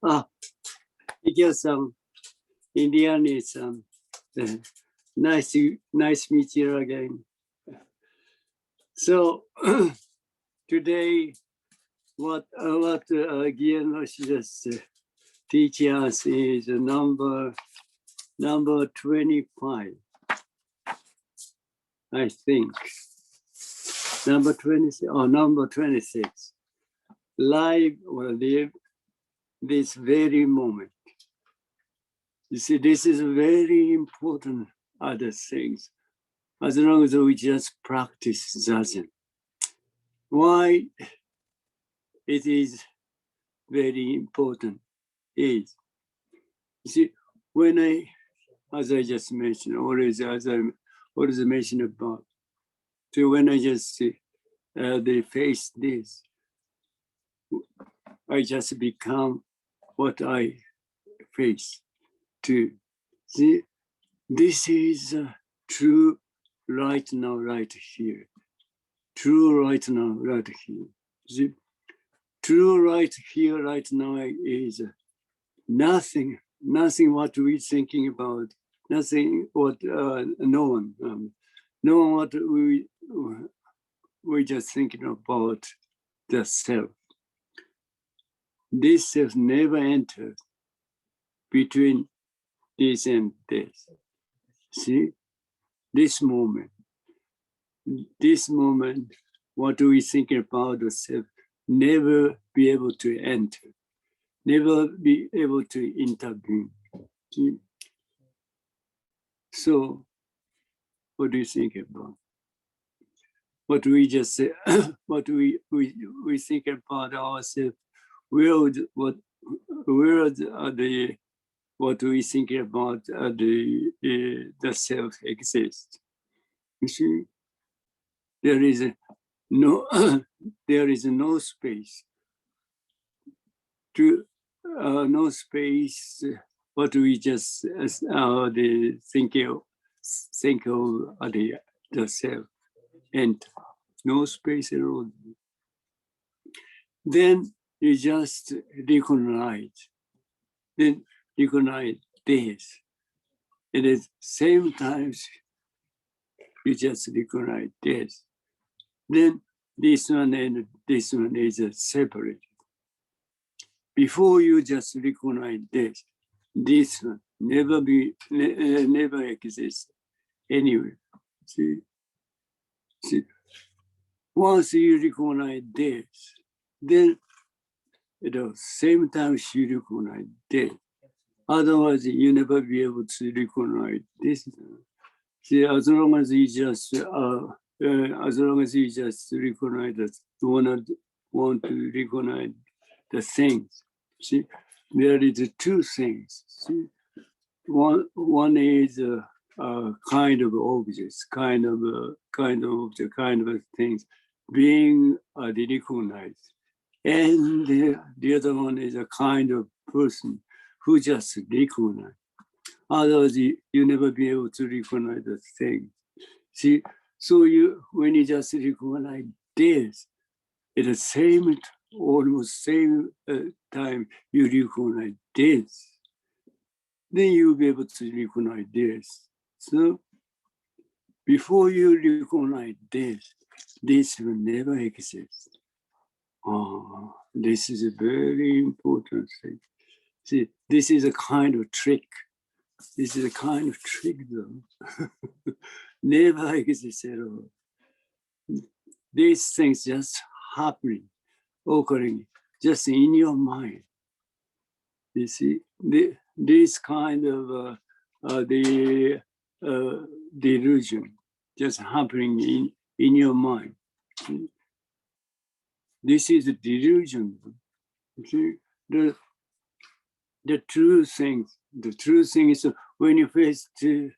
Ah, because Indian is nice meet you again. So today, what Gian was just teaching us is number 25, I think. Number 26 or number 26. Live or live this very moment. You see, this is very important other things. As long as we just practice Zazen. Why it is very important is, you see, when as I just mentioned, always mentioned about, so when I just they face this, I just become what I face to. See, this is true right now, right here. True right now, right here. See, true right here, right now is nothing what we thinking about, nothing what no one what we just thinking about the self. This self never entered between this and this. See, this moment, what we think about the self, never be able to enter, never be able to intervene. See? So, what do you think about? What we just say, what we think about ourselves, what we think about the self exists. You see, there is no space to no space. What we just think of the self, and no space at all. Then you just recognize. Then recognize this. And at the same time, you just recognize this. Then this one and this one is separate. Before you just recognize this one never exists anyway. See, once you recognize this, then at the same time you recognize this. Otherwise, you never be able to recognize this. See, as long as you just recognize that, want to recognize the things. See, there is two things. See, one is kind of objects, kind of object, kind of things being recognized, and the other one is a kind of person who just recognize. Otherwise, you never be able to recognize the thing. See, so when you just recognize this, at the same, almost same time, you recognize this, then you'll be able to recognize this. So before you recognize this will never exist. Oh, this is a very important thing. See, this is a kind of trick. This is a kind of trick, though. Never exists at all. These things just happening, occurring, just in your mind. You see, this kind of the delusion just happening in your mind. This is a delusion. You see, the true thing is when you face this,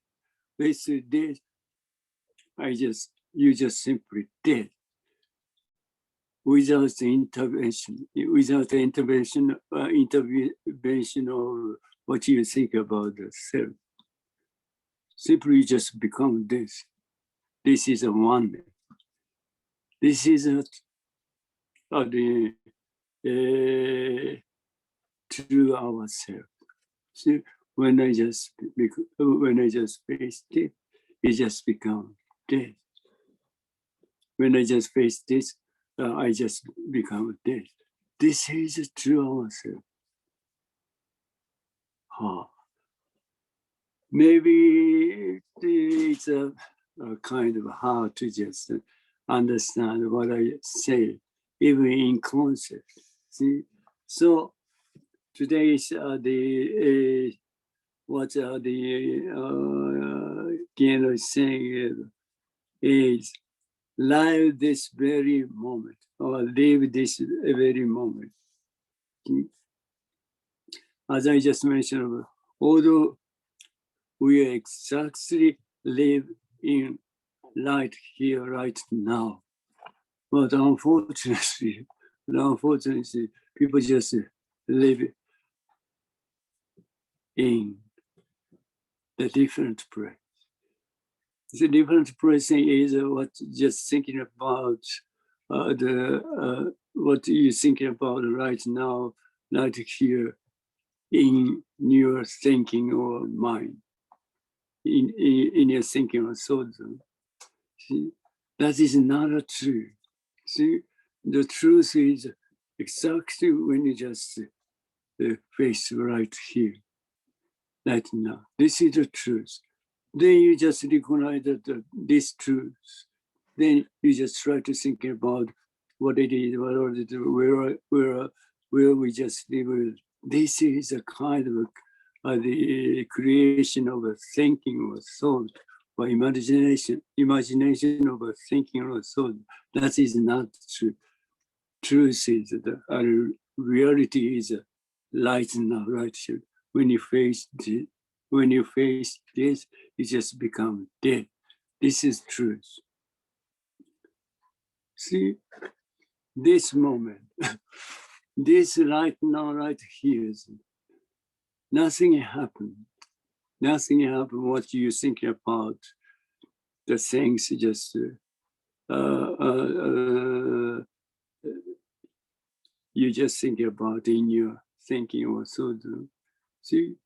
you just simply did. Without the intervention of what you think about the self. Simply just become this. This is a oneness. This is the to ourselves. See, when I just face it, it just becomes death. When I just face this, I just become death. This is true ourselves. Maybe it's a kind of hard to just understand what I say, even in concept. See, so today is what the Geno is saying is live this very moment, or live this very moment. As I just mentioned, although we exactly live in right here, right now, but unfortunately, people just live in the different place. The different place is what just thinking about what you're thinking about right now, right here in your thinking or mind, in your thinking or soul. See, that is not true. See, the truth is exactly when you just face right here, right now. This is the truth. Then you just recognize that this truth. Then you just try to think about what it is, where we just live. This is a kind of the creation of a thinking or thought, or imagination of a thinking or thought. That is not true. Truth is the reality is light now, right here. When you face this, it just becomes dead. This is truth. See, this moment, this right now, right here, nothing happened. Nothing happened. What you thinking about, the things just you just think about in your thinking or so. See,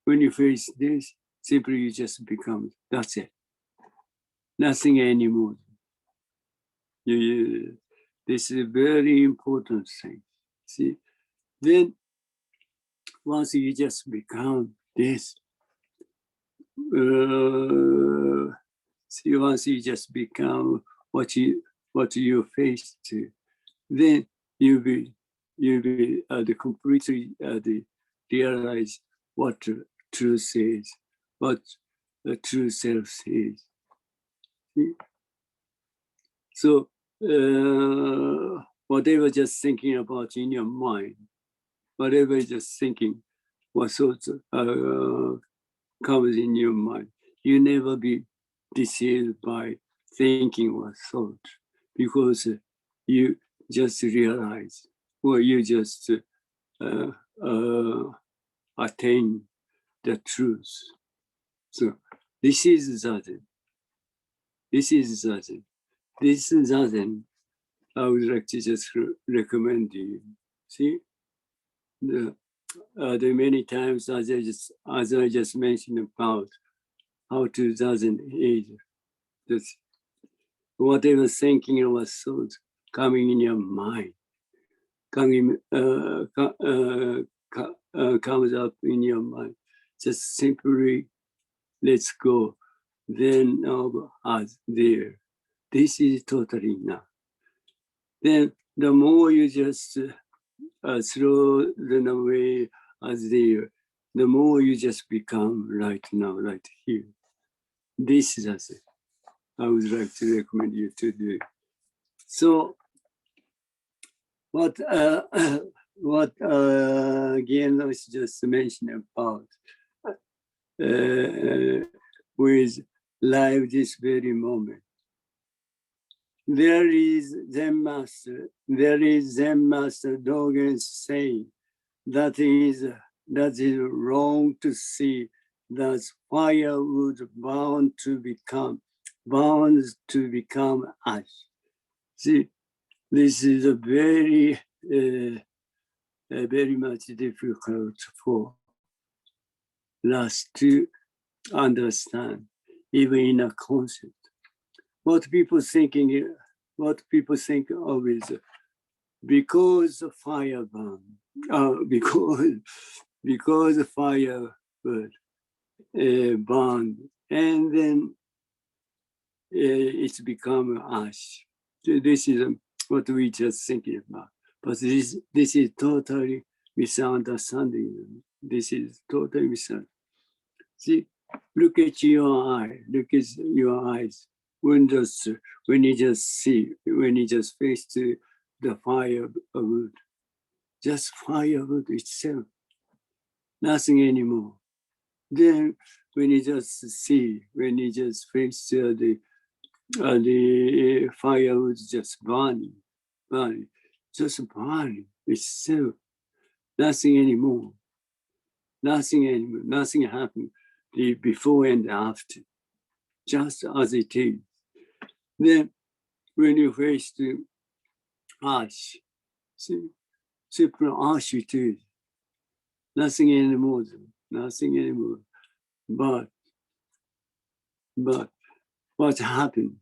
when you face this, simply you just become, that's it. Nothing anymore. This is a very important thing. See, then once you just become this, see, once you just become what you face to, then you'll be completely realize what truth is, what the true self is. See? So whatever just thinking about in your mind, whatever just thinking, what thoughts comes in your mind, you never be deceived by thinking or thought, because you just realize, or you just attain the truth. So this is Zazen. This is Zazen. This is Zazen. I would like to just recommend you. See, the many times as I just mentioned about how to Zazen is this, whatever thinking or thought coming in your mind, comes up in your mind, just simply let's go. Then as there, this is totally enough. Then the more you just throw them away as there, the more you just become right now, right here. This is it. I would like to recommend you to do. So what again I was just mentioning about with live this very moment. There is Zen Master Dogen's saying that is wrong to see that fire would bound to become ash. See, this is a very very much difficult for us to understand, even in a concept. What people think of is because the fire burn, because the fire would burn, and then it's become ash. So this is what we just thinking about. But this is totally misunderstanding. This is totally misunderstanding. See, look at your eye. Look at your eyes. When you just face the firewood, just firewood itself, nothing anymore. Then when you just face the firewood just burning, just burning itself, nothing anymore, nothing happened. The before and after, just as it is. Then when you face the ash, simple ash it is, nothing anymore. But what happened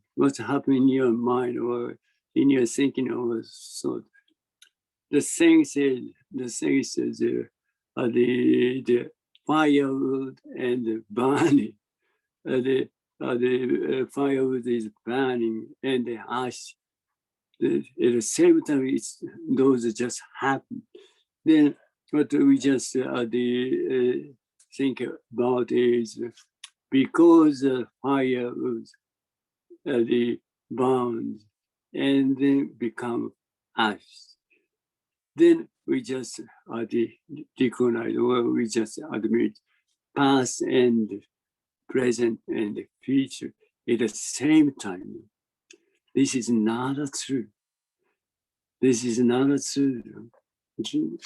in your mind or in your thinking or thought? The thing says the firewood and the burning, the firewood is burning and the ash. At the same time, those just happen. Then what we just think about is because the firewood the burns and then become ash. Then we just recognize or we just admit past and present and future at the same time. This is not true. This is not true.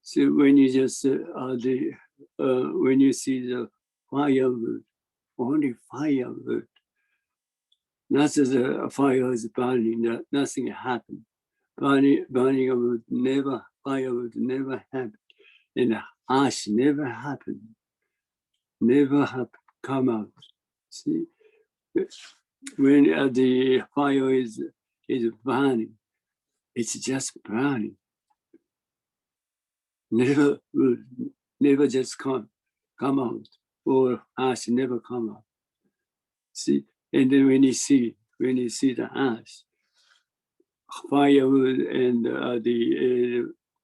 So when you just when you see the firewood, only firewood, not the fire is burning, nothing happened. Burning would never, fire would never happen, and ash never happened, never come out. See, when the fire is burning, it's just burning. Never just come out, or ash never come out. See, and then when you see the ash, firewood and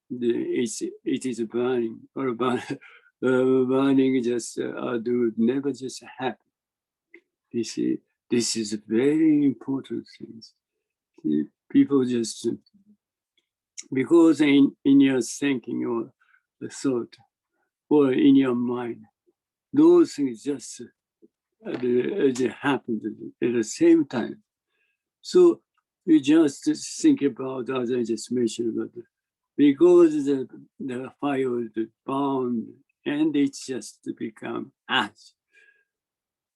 it is burning or burning just never just happen. This is very important things. See, people just because in your thinking or the thought or in your mind, those things just happen at the same time. So you just think about, as I just mentioned, about because the fire was bound and it just become ash.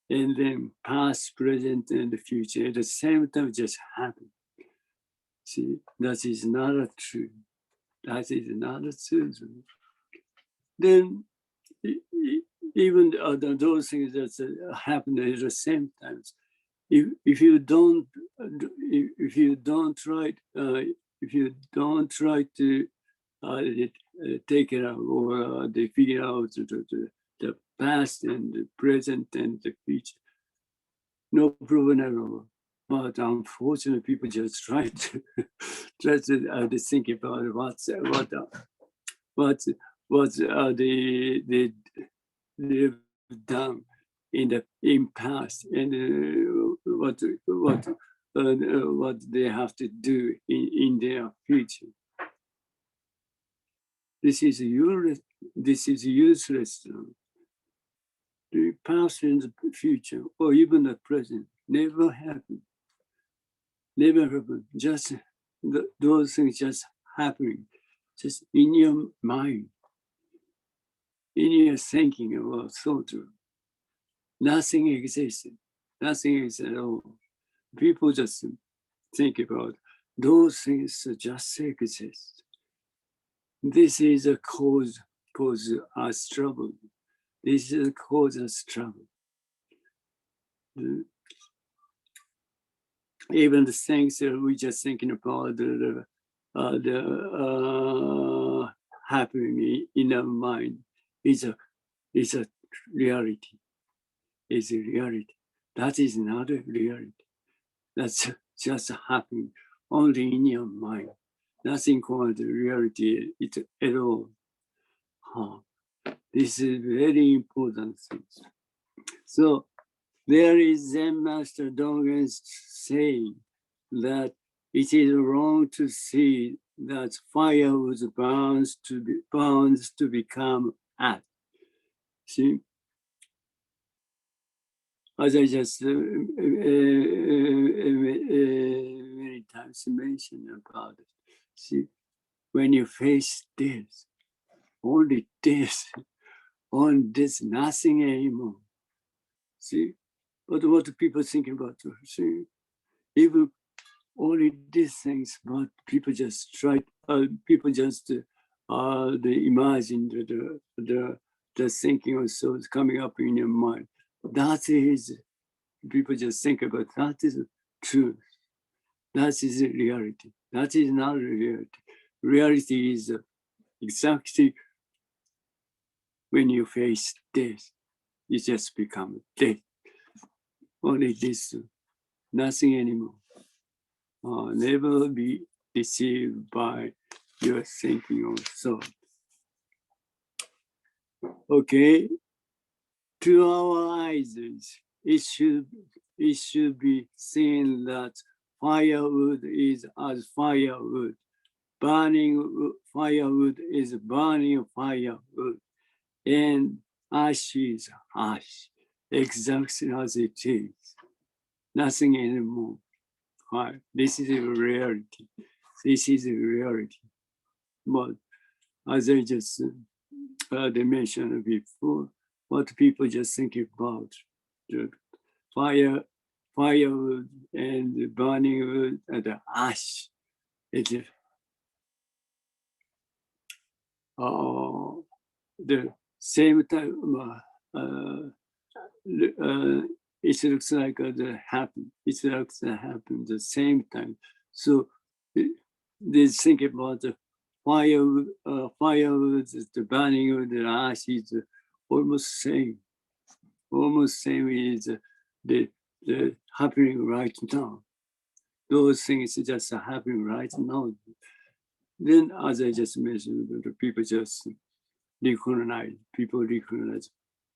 And then past, present, and the future at the same time just happen. See, that is not true. That is not true. Then even those things that happen at the same time, if you don't try to take it out or they figure out the past and the present and the future, no problem at all. But unfortunately, people just try to think about what they've done in past and what they have to do in their future. This is useless. The past and the future, or even the present, never happen. Never happen. Just those things just happening, just in your mind, in your thinking or thought. Nothing exists. Nothing is at all. People just think about those things just exist. This is a cause us trouble. This is a cause us trouble. Even the things that we just thinking about happening in our mind is a reality. Is a reality. That is not a reality. That's just happening only in your mind. Nothing called reality at all. This is very important thing. So there is Zen Master Dogen's saying that it is wrong to see that fire was bound to become ash. See, as I just many times mentioned about it. See, when you face this, only this, on this, nothing anymore. See, but what do people think about? See, even only these things, but people just try. People just the imagine the thinking or so is coming up in your mind. That is, people just think about that is truth. That is reality. That is not reality. Reality is exactly when you face this, you just become death. Only this, nothing anymore. Never be deceived by your thinking or thought. Okay, to our eyes, it should be seen that firewood is as firewood. Burning firewood is burning firewood. And ash is ash, exactly as it is. Nothing anymore. Right. This is a reality. This is a reality. But as I just mentioned before, what people just think about the firewood and the burning wood and the ash. It's the same time. It looks like the happen. It looks like happen the same time. So they think about the firewood, the burning of the ash is almost same. Almost same is the happening right now. Those things just happening right now. Then, as I just mentioned, the people just recognize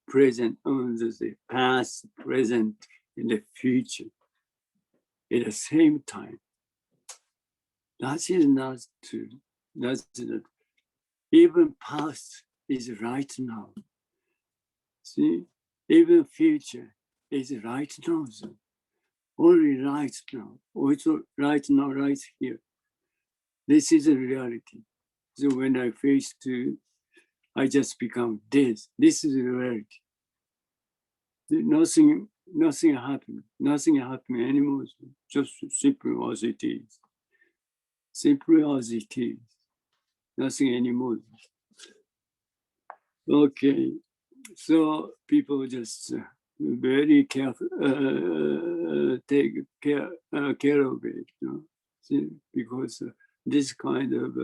present owns the past, present, and the future at the same time. That is not true. That's not. Even past is right now. See, even future is right now. So only right now. Also right now, right here. This is a reality. So when I face to, I just become this. This is a reality. Nothing happened. Nothing happened anymore. Just simple as it is. Simple as it is. Nothing anymore. Okay. So people just very careful, take care of it, you know? See, because this kind of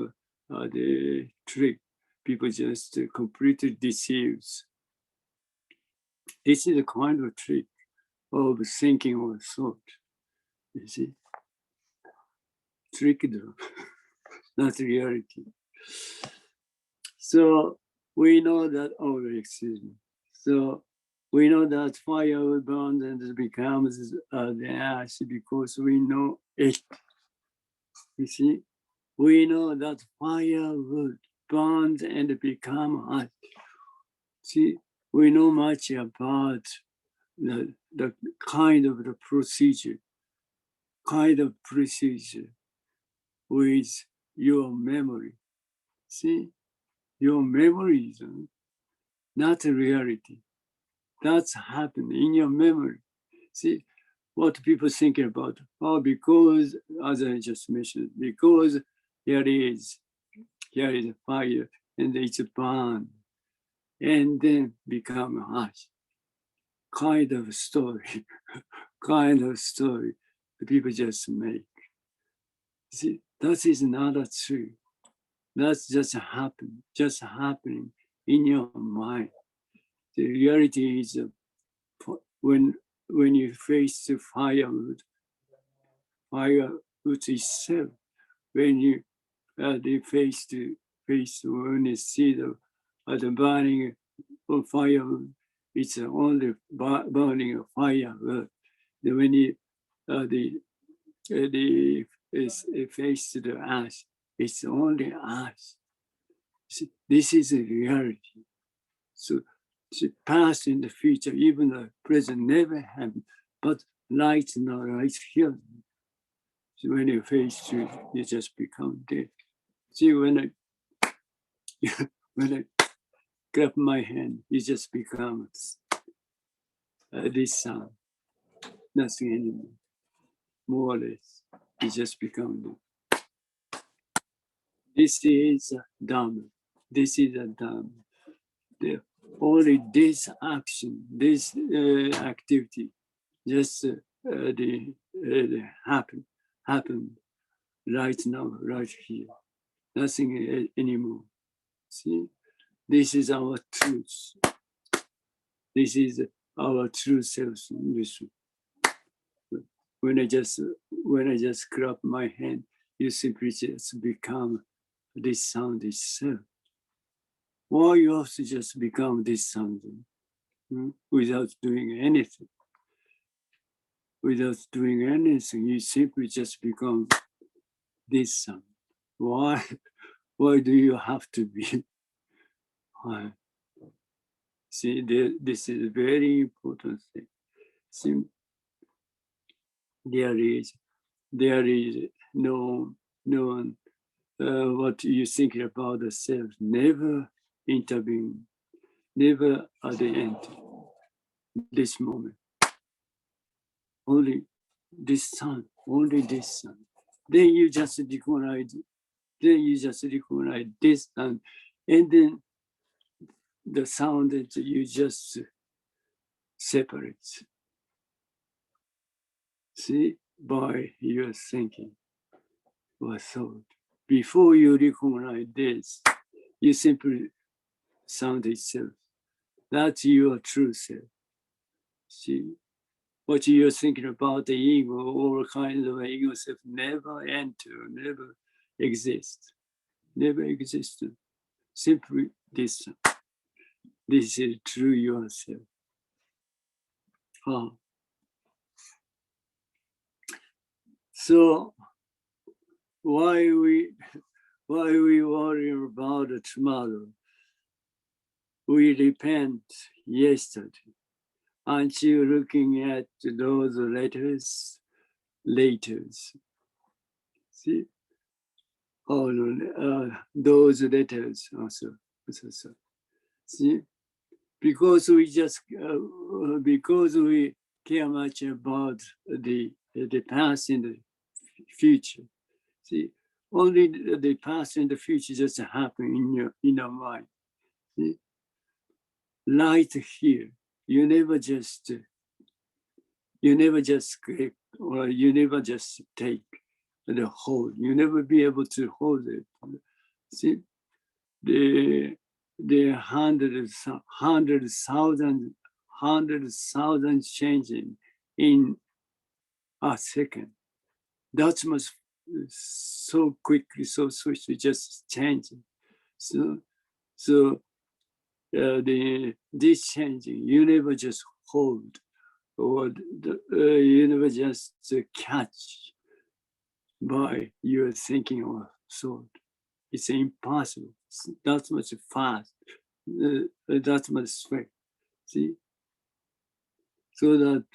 the trick, people just completely deceives. This is a kind of trick of thinking or thought. You see, tricked, not reality. So we know that. Oh, excuse me. So we know that fire burns and becomes the ash because we know it. You see, we know that firewood burns and become ash. See, we know much about the kind of the procedure with your memory. See, your memory is not a reality. That's happened in your memory. See, what people thinking about? Oh, because, as I just mentioned, because there is carry the fire, and it's burned, and then become ash. Kind of story, kind of story the people just make. See, that is not true. That's just happening in your mind. The reality is when you face the firewood itself, when you face when you see the burning of firewood, it's only burning of firewood. When you face the ash, it's only ash. See, this is a reality. So the past and the future, even the present, never happened. But light now, right here. So when you face it, you just become dead. See, when I grab my hand, it just becomes this sound, nothing anymore. More or less, it just becomes dead. This is Dharma. This is a Dharma. Only this action, this activity, just happen right now, right here. Nothing anymore. See, this is our truth. This is our true self. When I just grab my hand, you simply just become this sound itself. Why you have to just become this sound without doing anything? Without doing anything, you simply just become this sound. Why? Why do you have to be? Why? See, this is a very important thing. See, there is no what you think about the self. Never intervene. Never at the end. This moment. Only this sound. Only this sound. Then you just recognize. Then you just recognize this sound, and then the sound that you just separate. See, by your thinking or thought. Before you recognize this, you simply sound itself. That's your true self. See, what you're thinking about the ego, all kinds of ego self never enter, never exist, never existed. Simply this. This is true yourself. So why we worry about tomorrow? We repent yesterday. Aren't you looking at those letters? See? Those letters also. See? Because we care much about the past and the future. See, only the past and the future just happen in your mind. See? Right here, you never just click, or you never just take the hold. You never be able to hold it. See, the 100,000 changing in a second. That much so quickly, so swiftly, just changing. So this changing, you never just hold, or you never just catch by your thinking or thought. It's impossible. That much fast, that much swift. See, so that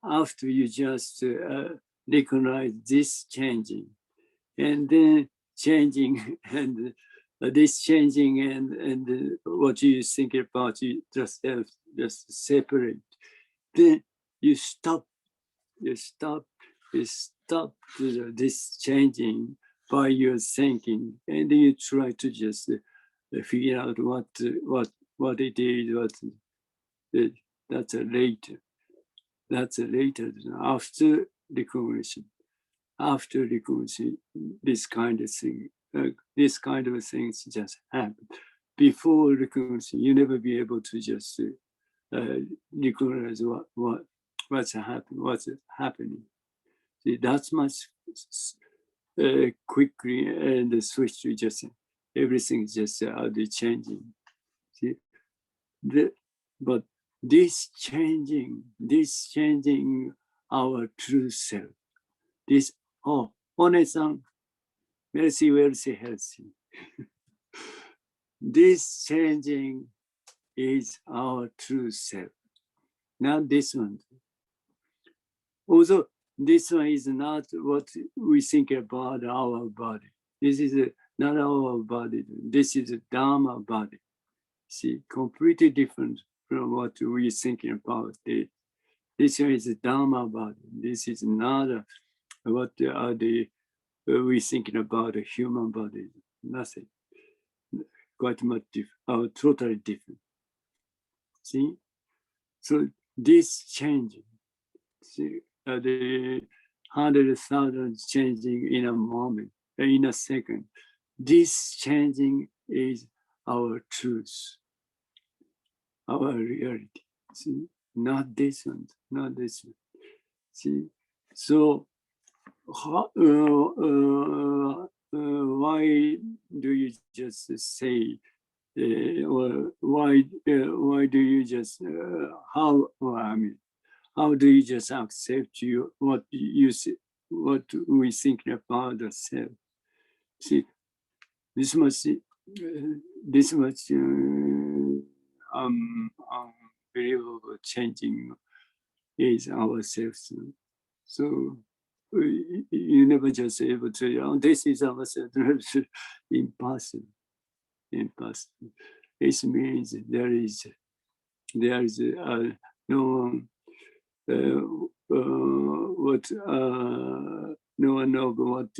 after you just recognize this changing, and then changing, and this changing, and what you think about, you just separate. Then you stop stop this changing by your thinking, and you try to just figure out what it is. That's a later. That's a later. After recognition. After recognition, this kind of thing, this kind of things just happen. Before recognition, you never be able to just recognize what's happening. See, that's much quickly and swiftly, just everything just changing. See, but this changing our true self. This One-san, merci, wealthy, healthy. This changing is our true self, not this one. Although this one is not what we think about our body. This is not our body. This is a Dharma body. See, completely different from what we're thinking about. This one is a Dharma body. This is not what we're thinking about a human body. Nothing. Quite much different, totally different. See? So this changing, see, the 100,000 changing in a moment, in a second. This changing is our truth, our reality. See? Not this one, not this one. See? So, why do you just say, or why do you just how do you just accept what we think about the self? See, this much unbelievable changing is ourselves. So you never just able to, this is ourselves. Impossible. Impossible. It means there is no one no one knows what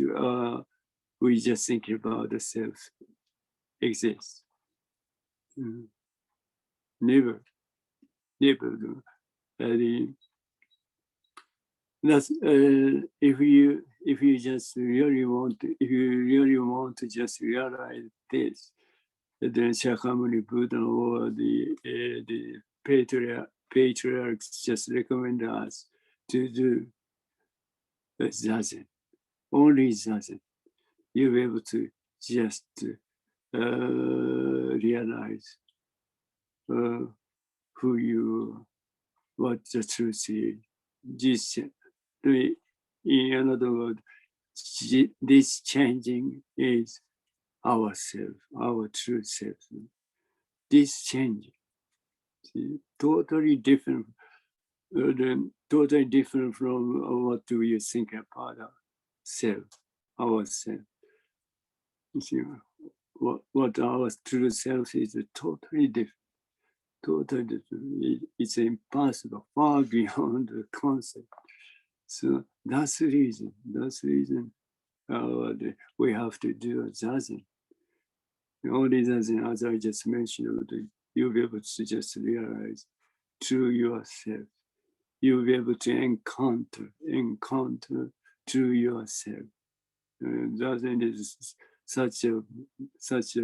we just think about the self exists. Never do. That's if you just really want to just realize this, then Shakyamuni Buddha or the patriarchs just recommend us to do zazen, only zazen. You'll be able to just realize who you are, what the truth is. This, in another word, this changing is ourself, our true self. This changing, totally different, totally different from what we think about ourself. See, what our true self is totally different. Totally different. It's impossible, far beyond the concept. So that's the reason. We have to do a zazen. The only zazen, as I just mentioned, you'll be able to just realize through yourself. You'll be able to encounter through yourself. Zazen is such a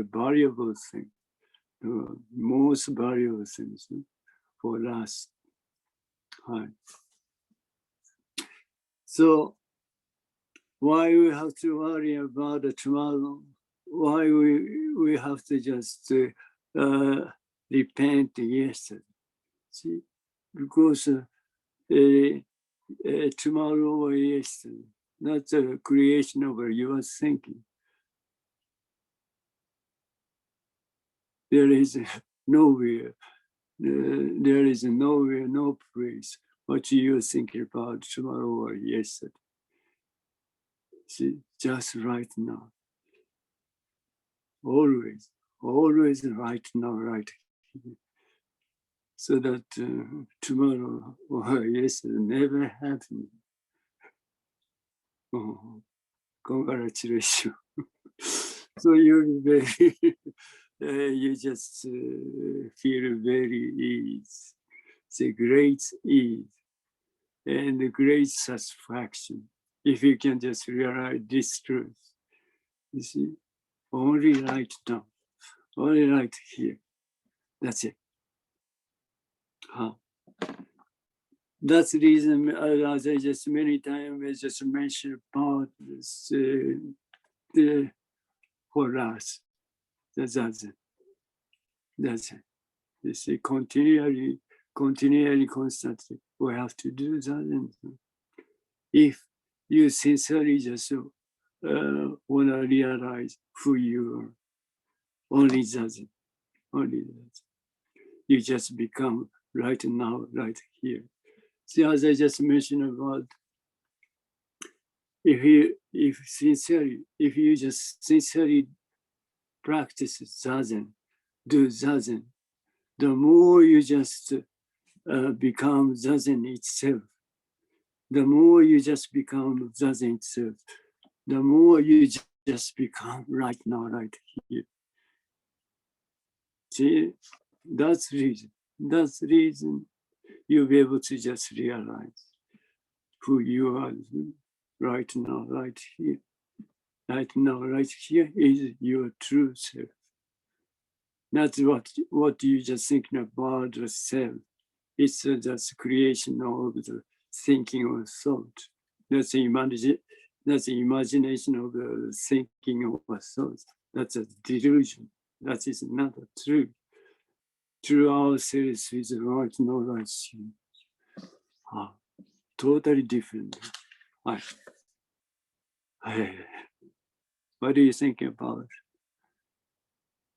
valuable thing. The most valuable things for us. Right. So why we have to worry about the tomorrow? Why we have to just repent yesterday? See, because tomorrow or yesterday, not the creation of your thinking. There is nowhere, no place what you're thinking about tomorrow or yesterday. See, just right now. Always right now, right. So that tomorrow or yesterday never happened. Oh, congratulations. So you very, you just feel very ease, the great ease and the great satisfaction. If you can just realize this truth, you see, only right now, only right here. That's it. That's the reason, as I just many times I just mentioned about this, the for us. That's it. That's it. You see, continually, constantly, we have to do that. And if you sincerely just want to realize who you are, only that, only that. You just become right now, right here. See, as I just mentioned about, if you just sincerely practice Zazen, do Zazen, the more you just become Zazen itself, the more you just become Zazen itself, the more you just become right now, right here. See, that's reason. That's the reason you'll be able to just realize who you are right now, right here. Right now, right here is your true self. Not what you just thinking about the self. It's just creation of the thinking or thought. That's the imagination of the thinking of a thought. That's a delusion. That is not true. True ourselves is right now, right here. Totally different. What do you think about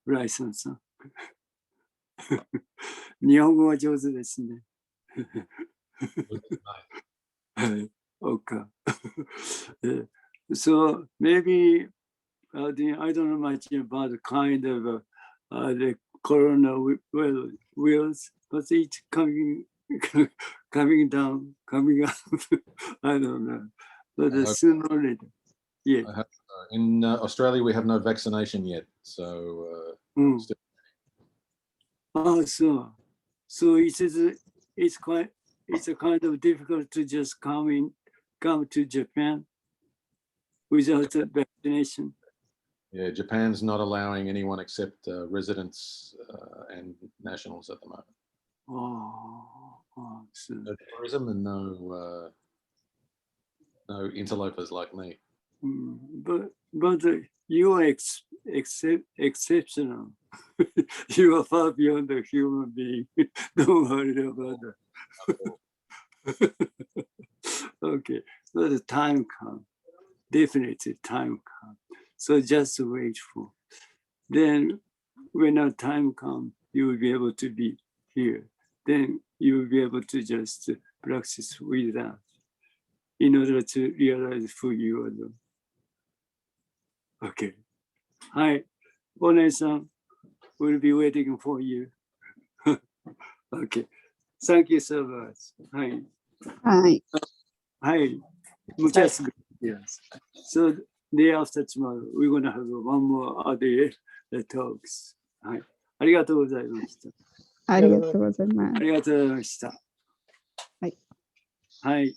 Bryson さん？日本語は上手ですね。Okay. So maybe I don't know much about the kind of the corona wheels, but it's coming down, coming up. I don't know, but sooner or later, yeah. In Australia, we have no vaccination yet, so. So it's a kind of difficult to just come to Japan without a vaccination. Yeah, Japan's not allowing anyone except residents and nationals at the moment. So. No tourism and no interlopers like me. But you are exceptional. You are far beyond the human being. Don't worry about that. Okay, but the time comes. Definitely time comes. So just wait for. Then when the time comes, you will be able to be here. Then you will be able to just practice with that in order to realize who you are. Okay. Hi, One-san will be waiting for you. Okay. Thank you so much. Hi. Hi. Hi. Muchas gracias. So day after tomorrow, we're going to have one more other talks. はい。ありがとうございました。ありがとうございます。ありがとうございました。はい。はい。